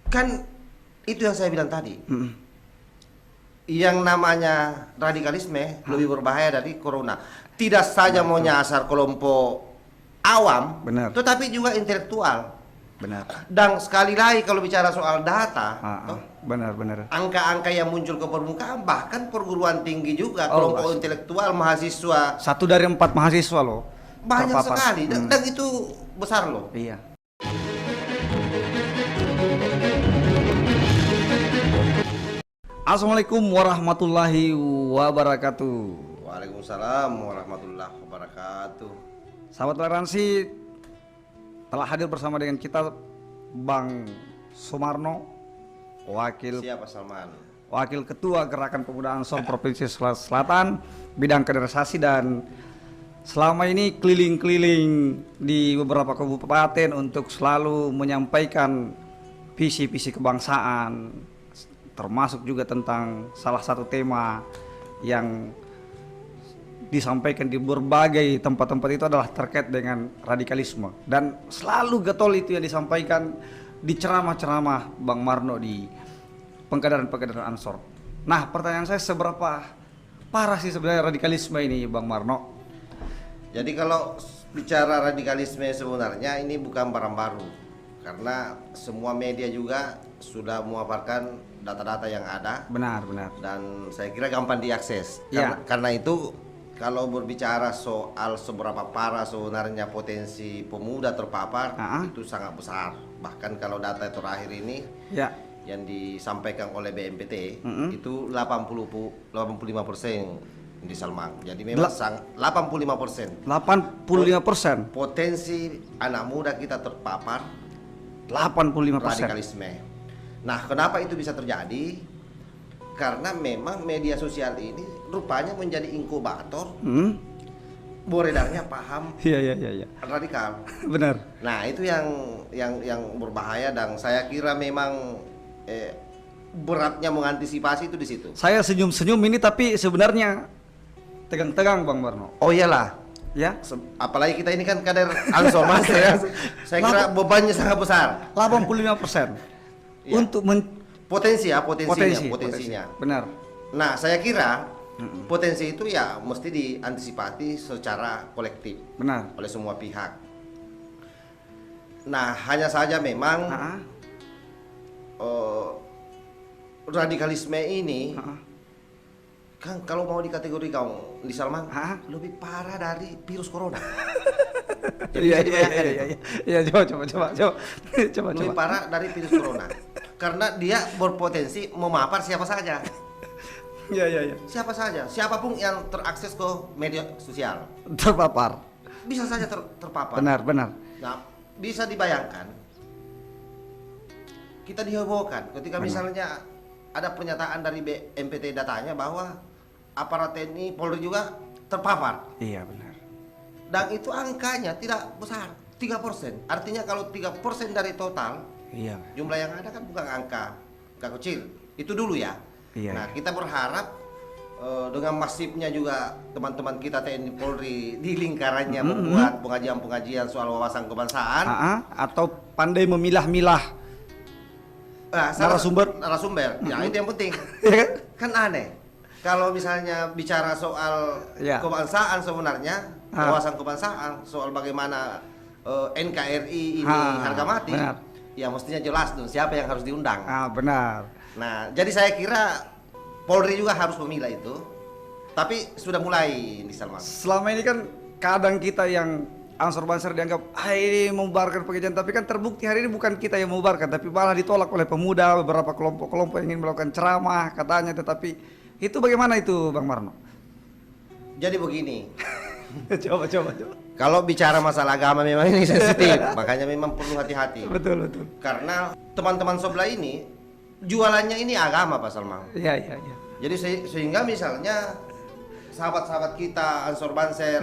Kan itu yang saya bilang tadi. Yang namanya radikalisme lebih berbahaya dari corona. Tidak saja mau nyasar kelompok awam, Benar. tetapi juga intelektual. Benar. Dan sekali lagi kalau bicara soal data, Benar. angka-angka yang muncul ke permukaan, bahkan perguruan tinggi juga, Oh, kelompok intelektual, mahasiswa, 1 dari 4 mahasiswa loh. banyak terpapar. sekali. Dan itu besar loh. Iya. Assalamualaikum warahmatullahi wabarakatuh. Waalaikumsalam warahmatullahi wabarakatuh. Sahabat toleransi, telah hadir bersama dengan kita Bang Sumarno, Siapa Salman? Wakil Ketua Gerakan Pemuda Ansor Provinsi Sulawesi Selatan, bidang kaderisasi, dan selama ini keliling-keliling di beberapa kabupaten untuk selalu menyampaikan visi-visi kebangsaan, termasuk juga tentang salah satu tema yang disampaikan di berbagai tempat-tempat itu adalah terkait dengan radikalisme, dan selalu getol itu yang disampaikan di ceramah-ceramah Bang Marno di pengkaderan Ansor. Nah, pertanyaan saya, seberapa parah sih sebenarnya radikalisme ini, Bang Marno? Jadi kalau bicara radikalisme sebenarnya ini bukan barang baru, karena semua media juga sudah memaparkan data-data yang ada. Benar. Dan saya kira gampang diakses. Ya. Karena itu kalau berbicara soal seberapa parah sebenarnya potensi pemuda terpapar, itu sangat besar. Bahkan kalau data terakhir ini Ya. yang disampaikan oleh BNPT itu 85% di Salman. Jadi memang 85%. 85%. Potensi anak muda kita terpapar 85%. radikalisme. Nah, kenapa itu bisa terjadi? Karena memang media sosial ini rupanya menjadi inkubator beredarnya paham Iya. radikal. Benar. Nah, itu yang berbahaya, dan saya kira memang beratnya mengantisipasi itu di situ. Saya senyum-senyum ini, tapi sebenarnya tegang-tegang, Bang Marno. Oh iyalah, Ya. apalagi kita ini kan kader Ansor Mas ya. Saya kira bebannya sangat besar. 85%. Iya. Untuk Potensinya. Benar. Nah, saya kira potensi itu ya mesti diantisipasi secara kolektif Benar. oleh semua pihak. Nah, hanya saja memang radikalisme ini kan kalau mau dikategorikan di Salman lebih parah dari virus corona. Jadi bisa dibayangkan itu. Iya, coba. Lebih parah dari virus corona. Karena dia berpotensi memapar siapa saja. Iya. Siapa saja, siapapun yang terakses ke media sosial Terpapar. bisa saja terpapar. Benar. Nah, bisa dibayangkan kita dihebohkan ketika misalnya ada pernyataan dari BNPT datanya bahwa aparat TNI Polri juga terpapar. Iya, benar. Dan itu angkanya tidak besar, 3%. Artinya kalau 3% dari total, Iya. jumlah yang ada kan bukan angka kecil. Itu dulu ya. Iya. Nah, kita berharap dengan masifnya juga teman-teman kita TNI Polri di lingkarannya membuat pengajian-pengajian soal wawasan kebangsaan. Atau pandai memilah-milah narasumber. Ya, itu yang penting. Kan aneh. Kalau misalnya bicara soal kebangsaan sebenarnya, wawasan kebangsaan, soal bagaimana NKRI ini harga mati, ya mestinya jelas dong siapa yang harus diundang. Benar. Nah, jadi saya kira Polri juga harus memilah itu, tapi sudah mulai di Salman. Selama ini kan kadang kita yang Ansor Banser dianggap ini membubarkan pengajian, tapi kan terbukti hari ini bukan kita yang membubarkan, tapi malah ditolak oleh pemuda, beberapa kelompok-kelompok yang ingin melakukan ceramah katanya. Tetapi itu bagaimana itu, Bang Marno? Jadi begini. Coba. Kalau bicara masalah agama memang ini sensitif, makanya memang perlu hati-hati. Betul. Karena teman-teman sebelah ini jualannya ini agama, Pak Salman. Iya. Jadi sehingga misalnya sahabat-sahabat kita Ansor Banser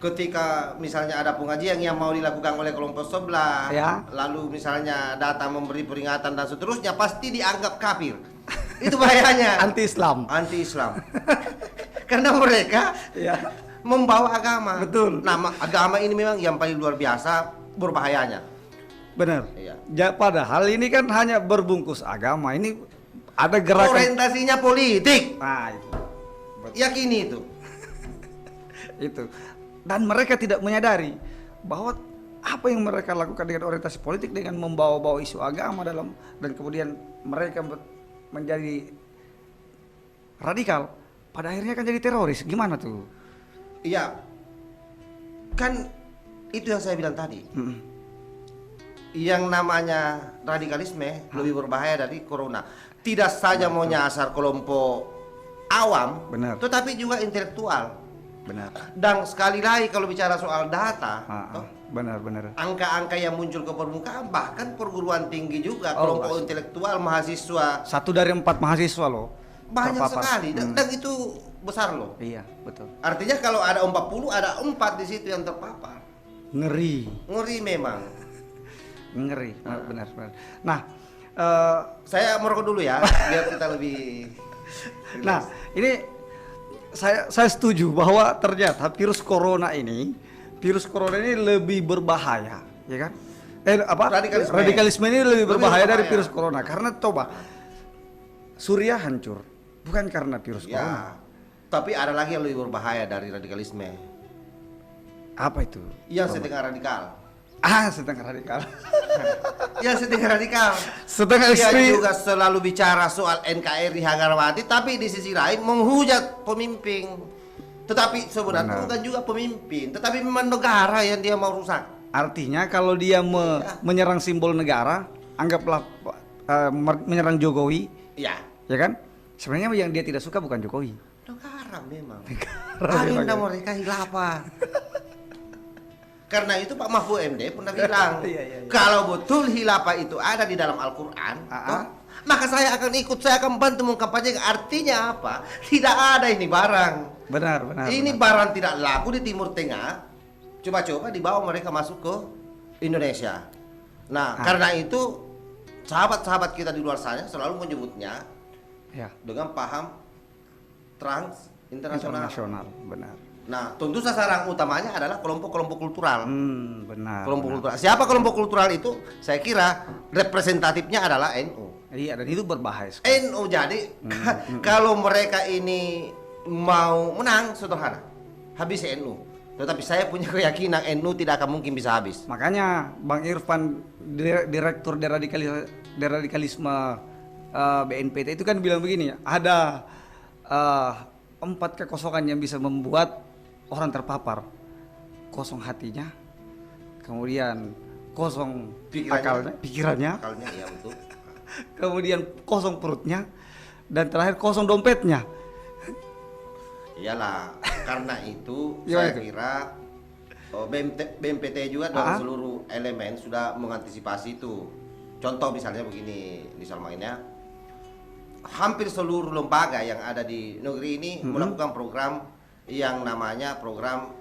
ketika misalnya ada pengajian yang mau dilakukan oleh kelompok sebelah, lalu misalnya datang memberi peringatan dan seterusnya, pasti dianggap kafir. Itu bahayanya. Anti-Islam. Karena mereka membawa agama. Betul. Nah, agama ini memang yang paling luar biasa berbahayanya. Benar. Iya. Padahal ini kan hanya berbungkus agama. Ini ada gerakan. Orientasinya politik. Nah, itu. Yakini itu. Itu. Dan mereka tidak menyadari bahwa apa yang mereka lakukan dengan orientasi politik dengan membawa-bawa isu agama dalam, dan kemudian mereka menjadi radikal, pada akhirnya kan jadi teroris. Gimana tuh? Iya. Kan itu yang saya bilang tadi. Yang namanya radikalisme lebih berbahaya dari corona. Tidak saja mau nyasar kelompok awam, benar, tetapi juga intelektual. Benar. Dan sekali lagi kalau bicara soal data, benar. angka-angka yang muncul ke permukaan, bahkan perguruan tinggi juga, kelompok intelektual, mahasiswa. 1 dari 4 mahasiswa loh. Banyak terpapar. sekali, dan itu besar loh. Iya, betul. Artinya kalau ada 40, ada 4 di situ yang terpapar. Ngeri. Ngeri memang. Ngeri, benar. Nah, saya merokok dulu ya, biar kita lebih. Nah, ini saya setuju bahwa ternyata virus corona ini lebih berbahaya, ya kan? Radikalisme ini lebih berbahaya dari virus corona, karena coba Suriah hancur bukan karena virus corona. Tapi ada lagi yang lebih berbahaya dari radikalisme. Apa itu? Yang setengah radikal. Setengah radikal. Yang setengah radikal. Setengah Dia ekstrim. juga selalu bicara soal NKRI harga mati, tapi di sisi lain menghujat pemimpin. Tetapi sebenarnya bukan juga pemimpin, tetapi memang negara yang dia mau rusak. Artinya kalau dia menyerang simbol negara, anggaplah menyerang Jokowi, ya kan? Sebenarnya yang dia tidak suka bukan Jokowi. Negara memang. Agenda mereka hilafah. Karena itu Pak Mahfud MD pernah bilang, kalau betul hilafah itu ada di dalam Al-Quran, maka saya akan ikut, saya akan bantu mengkampanyekan. Artinya apa? Tidak ada ini barang. Benar. Ini barang tidak laku di Timur Tengah. Coba-coba dibawa mereka masuk ke Indonesia. Nah, karena itu sahabat-sahabat kita di luar sana selalu menyebutnya dengan paham trans internasional. Benar. Nah, tentu sasaran utamanya adalah kelompok-kelompok kultural. Benar. Kultural. Siapa kelompok kultural itu? Saya kira representatifnya adalah NU. Iya, dan itu berbahaya sekali. NU jadi kalau mereka ini mau menang sederhana, habis NU. Tetapi saya punya keyakinan NU tidak akan mungkin bisa habis. Makanya Bang Irfan, Direktur Deradikalisme BNPT itu kan bilang begini, ada 4 kekosongan yang bisa membuat orang terpapar. Kosong hatinya, kemudian kosong pikirannya, ya betul. kemudian kosong perutnya, dan terakhir kosong dompetnya. Iyalah, karena itu saya kira BNPT juga dalam seluruh elemen sudah mengantisipasi itu. Contoh misalnya begini, misalnya hampir seluruh lembaga yang ada di negeri ini melakukan program yang namanya program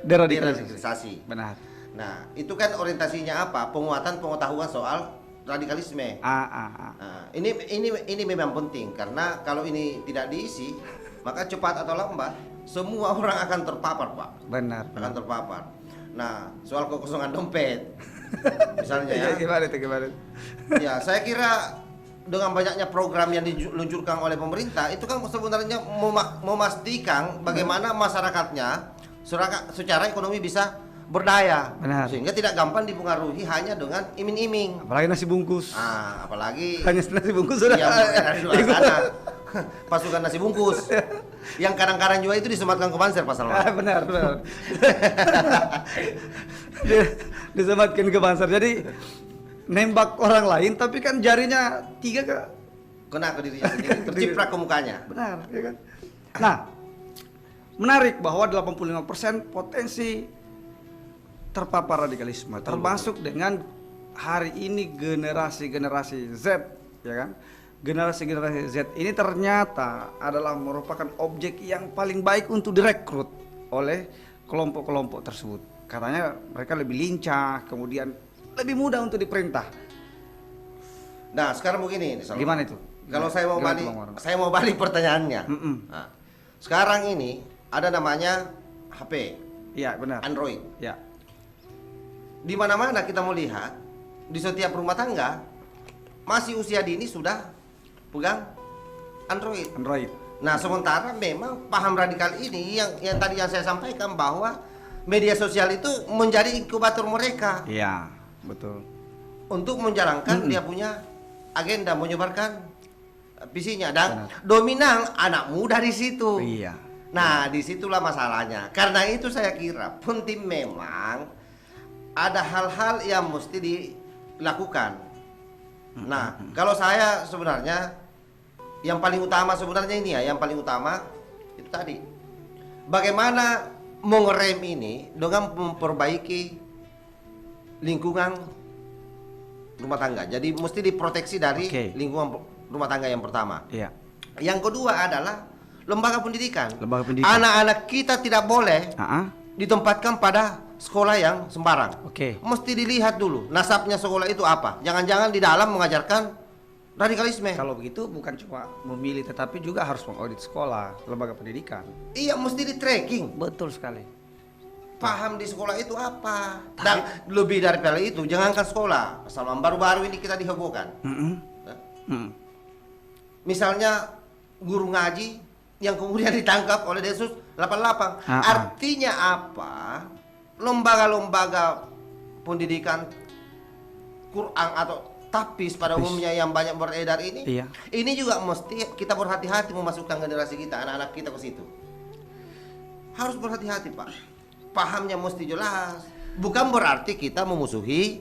deradikalisasi. Benar. Nah, itu kan orientasinya apa? Penguatan pengetahuan soal radikalisme. Nah, ini memang penting karena kalau ini tidak diisi, maka cepat atau lambat semua orang akan terpapar, Pak. Benar. Akan terpapar. Nah, soal kekosongan dompet, misalnya ya. Gimana? Ya, saya kira dengan banyaknya program yang diluncurkan oleh pemerintah itu kan sebenarnya memastikan bagaimana masyarakatnya secara ekonomi bisa berdaya. Benar. Sehingga tidak gampang dipengaruhi hanya dengan iming-iming. Apalagi nasi bungkus. Apalagi hanya nasi bungkus sudah. Dari luar sana. Pasukan nasi bungkus. Yang kadang-kadang juga itu disematkan ke Banser pasal. Benar. Disematkan ke Banser. Jadi nembak orang lain tapi kan jarinya 3 kena ke dirinya sendiri, terciprat ke mukanya. Benar, ya kan? Nah, menarik bahwa 85% potensi terpapar radikalisme, termasuk dengan hari ini generasi Z, ya kan? Generasi Z ini ternyata adalah merupakan objek yang paling baik untuk direkrut oleh kelompok-kelompok tersebut. Katanya mereka lebih lincah, kemudian lebih mudah untuk diperintah. Nah, sekarang begini, gimana itu? Kalau saya mau balik pertanyaannya. Nah, sekarang ini ada namanya HP. Iya, benar. Android. Ya. Di mana-mana kita mau lihat, di setiap rumah tangga masih usia dini sudah pegang Android. Android. Nah, sementara memang paham radikal ini yang tadi yang saya sampaikan bahwa media sosial itu menjadi inkubator mereka. Iya, betul. Untuk menjalankan dia punya agenda, menyebarkan visinya dan dominan anak muda di situ. Iya. Nah, disitulah masalahnya. Karena itu saya kira penting memang ada hal-hal yang mesti dilakukan. Nah, kalau saya sebenarnya yang paling utama sebenarnya ini ya, yang paling utama itu tadi. Bagaimana mengerem ini dengan memperbaiki lingkungan rumah tangga. Jadi mesti diproteksi dari lingkungan rumah tangga yang pertama. Iya. Yang kedua adalah lembaga pendidikan. Lembaga pendidikan. Anak-anak kita tidak boleh ditempatkan pada sekolah yang sembarang. Mesti dilihat dulu nasabnya sekolah itu apa. Jangan-jangan di dalam mengajarkan radikalisme. Kalau begitu bukan cuma memilih tetapi juga harus mengaudit sekolah, lembaga pendidikan. Iya, mesti di tracking. Betul sekali. Paham di sekolah itu apa. Dan lebih daripada itu, jangankan sekolah. Selama baru-baru ini kita dihebohkan. Misalnya guru ngaji yang kemudian ditangkap oleh Densus 88. Artinya apa? Lembaga-lembaga pendidikan Quran atau tapis pada umumnya yang banyak beredar ini, ini juga mesti kita berhati-hati memasukkan generasi kita, anak-anak kita ke situ. Harus berhati-hati, Pak. Pahamnya mesti jelas. Bukan berarti kita memusuhi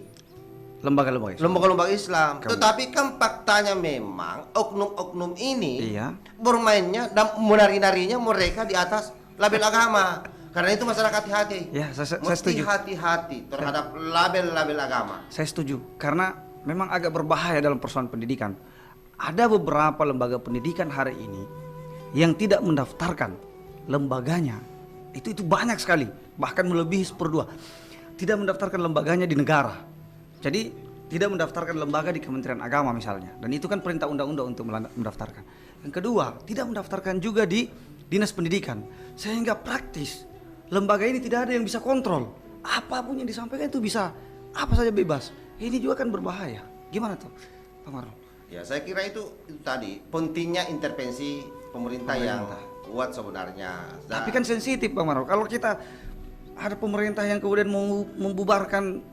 lembaga-lembaga Islam. Tetapi kan faktanya memang oknum-oknum ini bermainnya dan menari-narinya mereka di atas label agama. Karena itu masyarakat hati-hati. Ya, saya mesti setuju. Hati-hati terhadap label-label agama. Saya setuju. Karena memang agak berbahaya dalam persoalan pendidikan. Ada beberapa lembaga pendidikan hari ini yang tidak mendaftarkan lembaganya. Itu banyak sekali, bahkan melebihi 1/2. Tidak mendaftarkan lembaganya di negara. Jadi tidak mendaftarkan lembaga di Kementerian Agama misalnya. Dan itu kan perintah undang-undang untuk mendaftarkan. Yang kedua, tidak mendaftarkan juga di Dinas Pendidikan. Sehingga praktis lembaga ini tidak ada yang bisa kontrol. Apapun yang disampaikan itu bisa apa saja bebas. Ini juga kan berbahaya. Gimana tuh, Pak Marul? Ya, saya kira itu tadi pentingnya intervensi pemerintah yang kuat sebenarnya. Tapi kan sensitif, Pak Marul. Kalau kita ada pemerintah yang kemudian mau membubarkan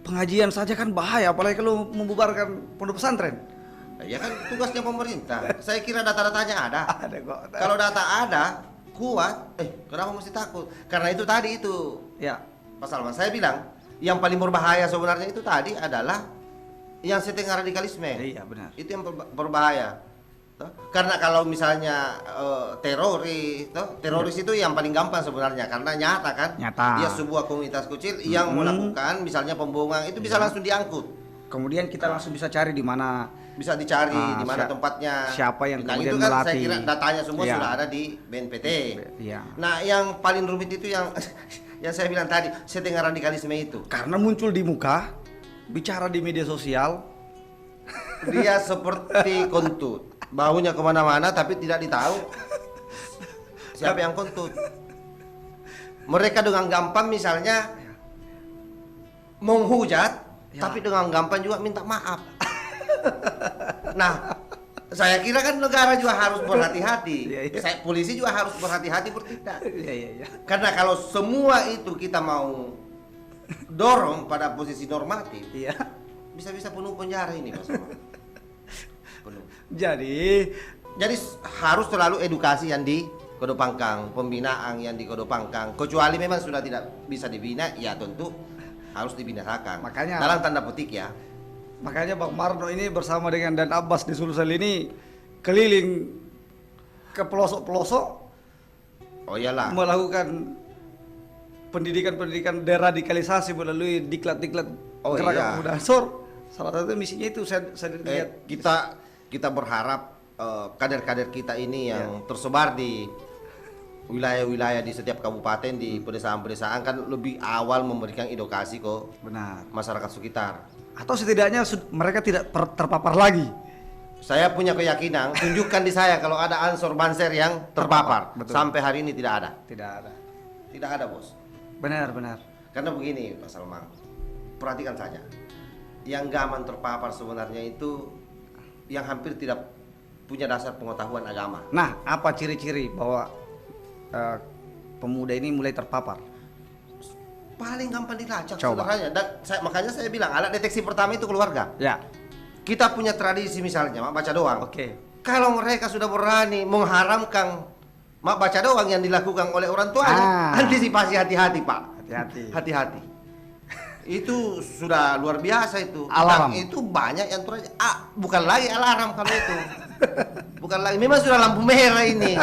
pengajian saja kan bahaya, apalagi kalau membubarkan pondok pesantren. Ya kan tugasnya pemerintah. Saya kira data-datanya ada. Ada kok. Kalau data ada, kuat. Kenapa mesti takut? Karena itu tadi itu. Ya. Pak Salman, saya bilang yang paling berbahaya sebenarnya itu tadi adalah yang setengah radikalisme. Iya, benar. Itu yang berbahaya. Karena kalau misalnya teroris itu yang paling gampang sebenarnya karena nyata kan. Dia sebuah komunitas kecil yang melakukan misalnya pembohongan itu bisa langsung diangkut. Kemudian kita langsung bisa cari di mana, bisa dicari di mana tempatnya. Siapa yang kemudian itu kan melatih. Saya kira datanya semua sudah ada di BNPT. Nah, yang paling rumit itu yang yang saya bilang tadi, setengah radikalisme itu. Karena muncul di muka, bicara di media sosial. Dia seperti kentut, baunya kemana-mana tapi tidak ditahu siapa yang kentut. Mereka dengan gampang misalnya menghujat, tapi dengan gampang juga minta maaf. Nah, saya kira kan negara juga harus berhati-hati. Polisi juga harus berhati-hati bertindak. Karena kalau semua itu kita mau dorong pada posisi normatif, bisa-bisa penuh penjara ini, Mas. Penuh. Jadi harus selalu edukasi yang dikedepankan, pembinaan yang dikedepankan. Kecuali memang sudah tidak bisa dibina, ya tentu harus dibinasakan. Makanya dalam tanda petik ya. Makanya Bang Marno ini bersama dengan Dan Abbas di Sulsel ini keliling ke pelosok-pelosok. Oh iyalah. Melakukan pendidikan deradikalisasi melalui diklat-diklat gerakan pemuda Ansor. Salah satu misinya itu saya lihat. Kita berharap kader-kader kita ini yang tersebar di wilayah-wilayah di setiap kabupaten, di pedesaan-pedesaan kan lebih awal memberikan edukasi ke masyarakat sekitar. Atau setidaknya mereka tidak terpapar lagi. Saya punya keyakinan, tunjukkan di saya kalau ada Ansor Banser yang terpapar. Sampai hari ini tidak ada. Tidak ada. Tidak ada, Bos. Benar. Karena begini, Pak Salman. perhatikan saja. Yang gaman terpapar sebenarnya itu yang hampir tidak punya dasar pengetahuan agama. Nah, apa ciri-ciri bahwa pemuda ini mulai terpapar? Paling gampang dilacak Coba. sebenarnya. Dan makanya saya bilang alat deteksi pertama itu keluarga. Ya. Kita punya tradisi misalnya mak baca doang. Oke. Kalau mereka sudah berani mengharamkan mak baca doang yang dilakukan oleh orang tuanya, antisipasi hati-hati Pak. Hati-hati. Hati-hati. Itu sudah luar biasa itu. Alarm. Dan itu banyak yang bukan lagi alarm kalau itu. Bukan lagi, memang sudah lampu merah ini.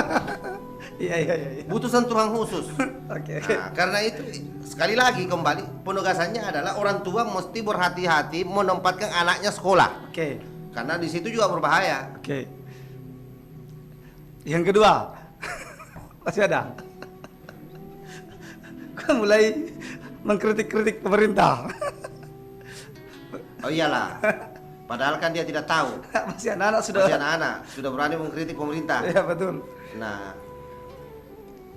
Iya. Butuh sentuhan khusus. Oke. Nah, karena itu sekali lagi kembali penugasannya adalah orang tua mesti berhati-hati menempatkan anaknya sekolah. Oke. Karena di situ juga berbahaya. Oke. Yang kedua, masih ada. Kau mulai mengkritik-kritik pemerintah. Oh iyalah. Padahal kan dia tidak tahu. Masih anak-anak sudah. Masih anak-anak sudah berani mengkritik pemerintah. Iya betul. Nah,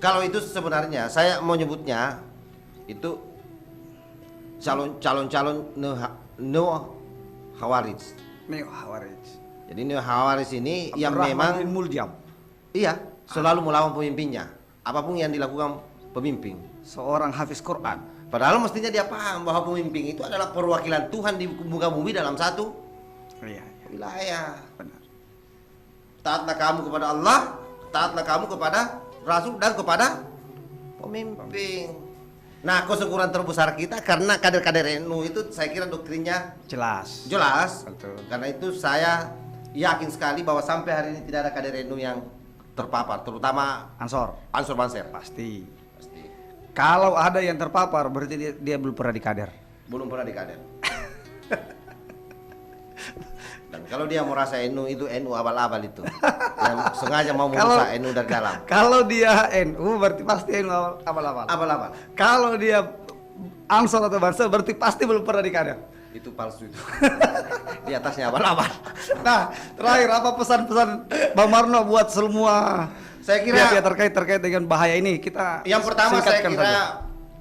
kalau itu sebenarnya saya mau nyebutnya itu calon neo Khawarij. Neo Khawarij. Jadi neo Khawarij ini yang Abdurrahman memang bin Muljam. iya selalu melawan pemimpinnya, apapun yang dilakukan pemimpin. Seorang hafiz Quran. Padahal mestinya dia paham bahwa pemimpin itu adalah perwakilan Tuhan di muka bumi dalam satu Iya. wilayah. Benar. Taatlah kamu kepada Allah, taatlah kamu kepada Rasul dan kepada pemimpin. Nah, kesyukuran terbesar kita karena kader-kader NU itu saya kira doktrinnya Jelas. jelas. Betul. Karena itu saya yakin sekali bahwa sampai hari ini tidak ada kader NU yang terpapar, terutama Ansor. Ansor Banser. Pasti. Pasti. Kalau ada yang terpapar berarti dia belum pernah dikader. Belum pernah di kader. Dan kalau dia merasa NU itu NU abal-abal itu, yang sengaja mau merusak NU dari dalam. Kalau dia NU berarti pasti NU abal-abal. Abal-abal. Kalau dia Ansor atau Banser berarti pasti belum pernah dikader. Itu palsu itu. Di atasnya abal-abal. Nah, terakhir apa pesan-pesan Bang Marno buat semua Saya kira pihak terkait dengan bahaya ini? Kita yang pertama saya singkatkan kira saja.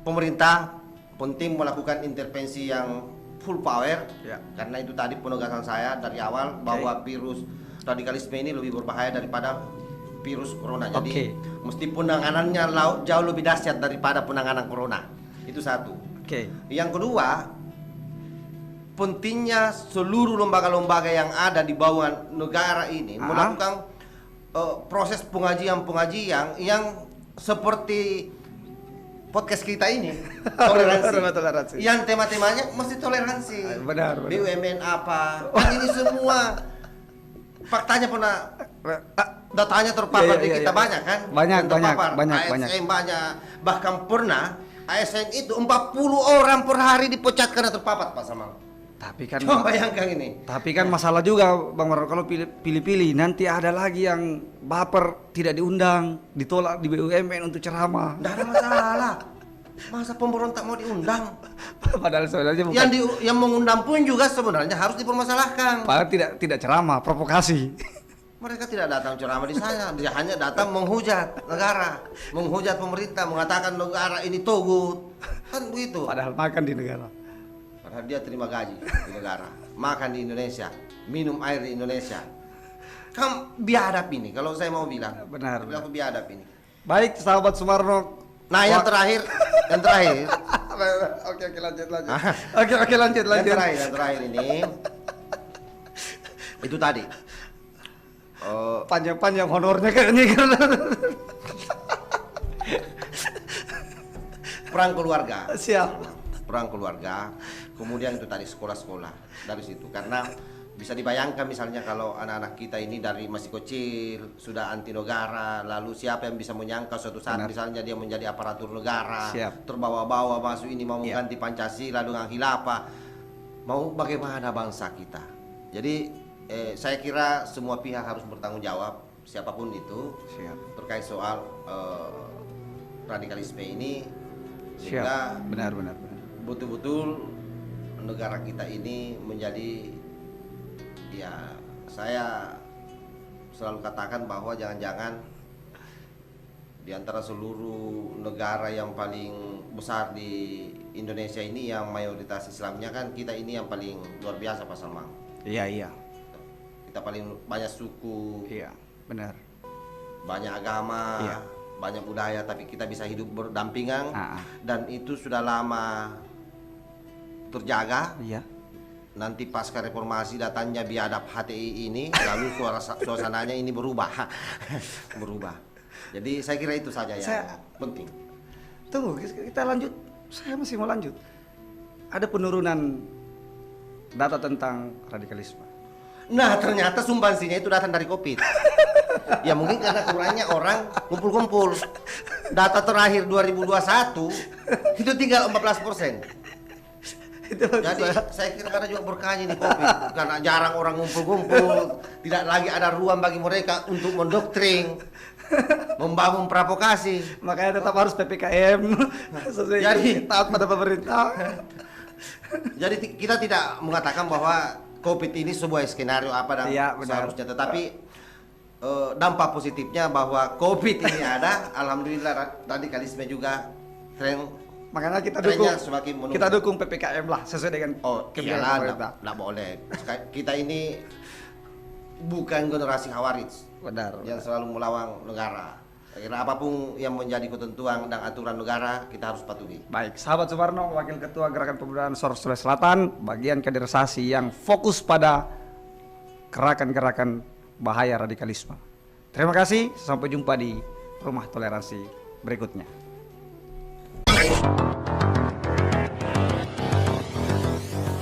pemerintah penting melakukan intervensi yang full power. Ya. Karena itu tadi penegasan saya dari awal bahwa virus radikalisme ini lebih berbahaya daripada virus corona. Jadi mesti penanganannya jauh lebih dahsyat daripada penanganan corona. Itu satu. Yang kedua, pentingnya seluruh lembaga-lembaga yang ada di bawah negara ini melakukan proses pengajian yang seperti podcast kita ini, toleransi. Yang tema-temanya mesti toleransi. Benar. BUMN apa? Kan ini semua faktanya pernah datanya terpapar di kita banyak kan? Banyak. ASN banyak. Bahkan pernah ASN itu 40 orang per hari dipecat karena terpapar Pak Samang. Tapi kan coba bayangkan ini. Tapi kan masalah juga Bang Marno kalau pilih-pilih nanti ada lagi yang baper tidak diundang, ditolak di BUMN untuk ceramah. Tidak ada masalah. Masa pemberontak mau diundang? Padahal sebenarnya bukan. Yang mengundang pun juga sebenarnya harus dipermasalahkan. Padahal tidak ceramah, provokasi. Mereka tidak datang ceramah di sana, dia hanya datang menghujat negara, menghujat pemerintah, mengatakan negara ini togut. Kan begitu. Padahal makan di negara. Padahal dia terima gaji di negara, makan di Indonesia, minum air di Indonesia. Kan biadab ini, kalau saya mau bilang. Benar. Biadab ini. Baik, sahabat Sumarno. Nah, yang terakhir. Oke, lanjut. Oke, lanjut. Yang terakhir ini. Itu tadi. Panjang-panjang honornya kayaknya karena perang keluarga. Siap. Perang keluarga. Kemudian itu tadi sekolah-sekolah dari situ karena bisa dibayangkan misalnya kalau anak-anak kita ini dari masih kecil sudah anti negara, lalu siapa yang bisa menyangka suatu saat misalnya dia menjadi aparatur negara, terbawa-bawa masuk ini mau mengganti Pancasila dengan khilafah, mau bagaimana bangsa kita. Jadi saya kira semua pihak harus bertanggung jawab siapapun itu terkait soal radikalisme ini sehingga benar. Betul-betul negara kita ini menjadi, ya saya selalu katakan bahwa jangan-jangan di antara seluruh negara yang paling besar di Indonesia ini yang mayoritas Islamnya kan, kita ini yang paling luar biasa Pak Salman. Iya, iya. Kita paling banyak suku, Iya, benar. banyak agama, Iya. banyak budaya, tapi kita bisa hidup berdampingan dan itu sudah lama terjaga. Iya. Nanti pasca reformasi datangnya biadab HTI ini, lalu suasananya ini berubah. Berubah. Jadi saya kira itu saja yang penting. Tunggu, kita lanjut. Saya masih mau lanjut. Ada penurunan data tentang radikalisme. Nah, ternyata sumbansinya itu datang dari COVID. Ya mungkin karena kurangnya orang kumpul-kumpul. Data terakhir 2021 itu tinggal 14%. Jadi saya kira karena juga berkahnya nih COVID, karena jarang orang ngumpul-ngumpul, tidak lagi ada ruang bagi mereka untuk mendoktrin, membangun provokasi. Makanya tetap harus PPKM. Jadi taat pada pemerintah. Jadi kita tidak mengatakan bahwa COVID ini sebuah skenario apa dan seharusnya, tetapi dampak positifnya bahwa COVID ini ada, alhamdulillah radikalisme juga tren. Makanya kita dukung PPKM lah sesuai dengan kebijakan pemerintah. Nggak boleh. Kita ini bukan generasi khawarij. Benar. Yang selalu melawan negara. Kira apapun yang menjadi ketentuan dan aturan negara kita harus patuhi. Baik, sahabat Suparno, Wakil Ketua Gerakan Pemuda Ansor Sulawesi Selatan, bagian kaderisasi yang fokus pada gerakan-gerakan bahaya radikalisme. Terima kasih, sampai jumpa di Rumah Toleransi berikutnya.